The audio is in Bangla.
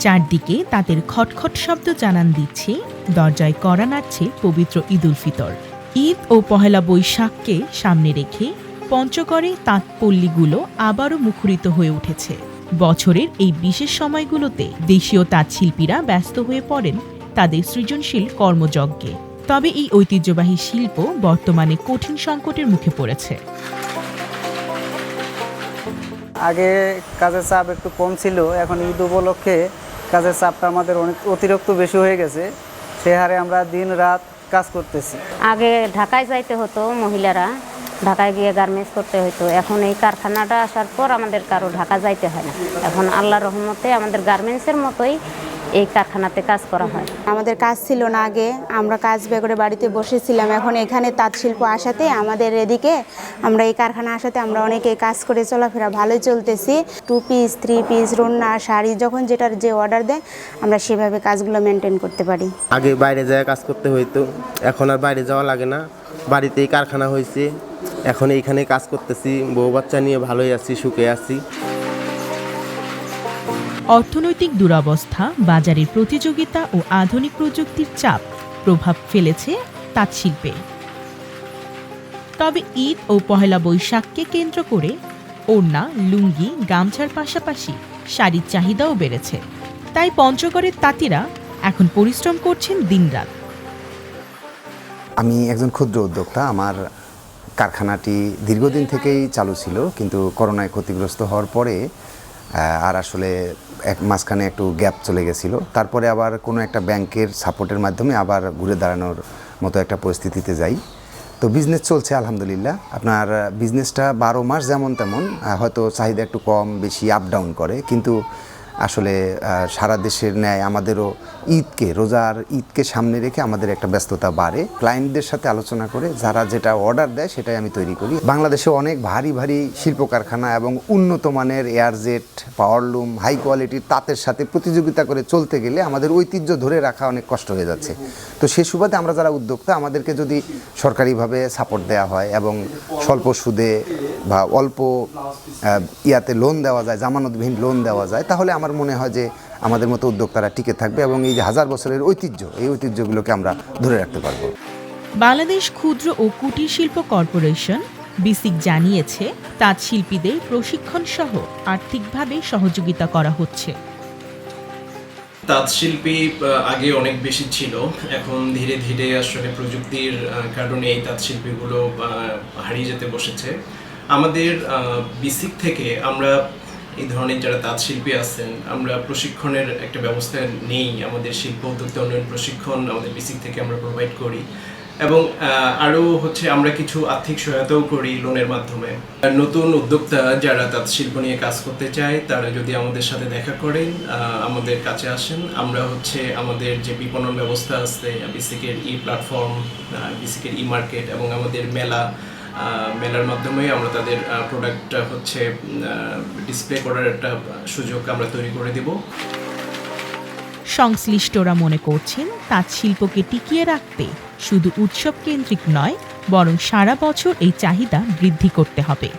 চারদিকে তাদের খটখট শব্দ জানান দিচ্ছে দরজায় কড়া নাড়ছে পবিত্র ঈদুল ফিতর। ঈদ ও পহেলা বৈশাখকে সামনে রেখে পঞ্চগড়ে তাঁত পল্লীগুলো আবারও মুখরিত হয়ে উঠেছে। বছরের এই বিশেষ সময়গুলোতে দেশীয় তাঁতশিল্পীরা ব্যস্ত হয়ে পড়েন তাদের সৃজনশীল কর্মযজ্ঞে। তবে এই ঐতিহ্যবাহী শিল্প বর্তমানে কঠিন সংকটের মুখে পড়েছে। আগে কাজের চাপ একটু কম ছিল, এখন ঈদ উপলক্ষে কাজের চাপটা আমাদের অনেক অতিরিক্ত বেশি হয়ে গেছে। সে হারে আমরা দিন রাত কাজ করতেছি। আগে ঢাকায় যাইতে হতো, মহিলারা ঢাকায় গিয়ে গার্মেন্টস করতে হতো। এখন এই কারখানাটা আসার পর আমাদের কারো ঢাকা যাইতে হয় না। এখন আল্লাহর রহমতে আমাদের গার্মেন্টসের মতোই এই কারখানাতে কাজ করা হয়। আমাদের কাজ ছিল না আগে, আমরা কাজ বের বাড়িতে বসেছিলাম। এখন এখানে তাঁত শিল্প আসাতে আমাদের এদিকে আমরা এই কারখানা আসাতে আমরা অনেকে কাজ করে চলাফেরা ভালোই চলতেছি। 2 পিস 3 পিস রন্না শাড়ি যখন যেটার যে অর্ডার দেয় আমরা সেভাবে কাজগুলো মেনটেন করতে পারি। আগে বাইরে যায় কাজ করতে হইতো, এখন আর বাইরে যাওয়া লাগে না, বাড়িতেই কারখানা হয়েছে। এখন এইখানে কাজ করতেছি, বউ বাচ্চা নিয়ে ভালোই আছি, সুখে আছি। অর্থনৈতিক দুরবস্থা, বাজারের প্রতিযোগিতা ও আধুনিক প্রযুক্তির চাপ প্রভাব ফেলেছে তাঁতশিল্পে। তবে ঈদ ও পহেলা বৈশাখকে কেন্দ্র করে ওড়না, লুঙ্গি, গামছার পাশাপাশি শাড়ির চাহিদাও বেড়েছে। তাই পঞ্চগড়ের তাঁতিরা এখন পরিশ্রম করছেন দিনরাত। আমি একজন ক্ষুদ্র উদ্যোক্তা। আমার কারখানাটি দীর্ঘদিন থেকেই চালু ছিল, কিন্তু করোনায় ক্ষতিগ্রস্ত হওয়ার পরে আর আসলে মাঝখানে একটু গ্যাপ চলে গেছিল। তারপরে আবার কোনো একটা ব্যাংকের সাপোর্টের মাধ্যমে আবার ঘুরে দাঁড়ানোর মতো একটা পরিস্থিতিতে যাই। তো বিজনেস চলছে আলহামদুলিল্লাহ। আপনার বিজনেসটা 12 মাস যেমন তেমন, হয়তো চাহিদা একটু কম বেশি আপ ডাউন করে, কিন্তু আসলে সারা দেশের ন্যায় আমাদেরও রোজার ঈদকে সামনে রেখে আমাদের একটা ব্যস্ততা বাড়ে। ক্লায়েন্টদের সাথে আলোচনা করে যারা যেটা অর্ডার দেয় সেটাই আমি তৈরি করি। বাংলাদেশে অনেক ভারী ভারী শিল্প কারখানা এবং উন্নত মানের এয়ারজেট, পাওয়ারলুম, হাই কোয়ালিটির তাঁতের সাথে প্রতিযোগিতা করে চলতে গেলে আমাদের ঐতিহ্য ধরে রাখা অনেক কষ্ট হয়ে যাচ্ছে। তো সে সুবাদে আমরা যারা উদ্যোক্তা, আমাদেরকে যদি সরকারিভাবে সাপোর্ট দেওয়া হয় এবং স্বল্প সুদে বা অল্প লোন দেওয়া যায়, জামানতবিহীন লোন দেওয়া যায়, তাহলে আমার মনে হয় যে আমাদের মতো উদ্যোক্তারা টিকে থাকবে এবং এই যে 1000 বছরের ঐতিহ্য, এই ঐতিহ্যগুলোকে আমরা ধরে রাখতে পারব। বাংলাদেশ ক্ষুদ্র ও কুটির শিল্প কর্পোরেশন বিসিক জানিয়েছে, তাঁত শিল্পীদের প্রশিক্ষণ সহ আর্থিকভাবে সহযোগিতা করা হচ্ছে। তাঁত শিল্পী আগে অনেক বেশি ছিল, এখন ধীরে ধীরে আসলে প্রযুক্তির কারণে এই তাঁত শিল্পীগুলো হারিয়ে যেতে বসেছে। আমাদের বিসিক থেকে আমরা এই ধরনের যারা তাঁত শিল্পী আছেন, আমরা প্রশিক্ষণের একটা ব্যবস্থা নেই। আমাদের শিল্প উদ্যোক্তা উন্নয়ন প্রশিক্ষণ আমাদের বিসিক থেকে আমরা প্রোভাইড করি এবং আরও আমরা কিছু আর্থিক সহায়তাও করি লোনের মাধ্যমে। নতুন উদ্যোক্তা যারা তাঁত শিল্প নিয়ে কাজ করতে চায় তারা যদি আমাদের সাথে দেখা করেন, আমাদের কাছে আসেন, আমরা আমাদের যে বিপণন ব্যবস্থা আছে, বিসিকের প্ল্যাটফর্ম, বিসিকের মার্কেট এবং আমাদের মেলার মাধ্যমে আমরা তাদের প্রোডাক্টটা ডিসপ্লে করার একটা সুযোগ আমরা তৈরি করে দেব। সংশ্লিষ্টরা মনে করছেন, তাঁত শিল্পকে টিকিয়ে রাখতে শুধু উৎসব কেন্দ্রিক নয়, বরং সারা বছর এই চাহিদা বৃদ্ধি করতে হবে।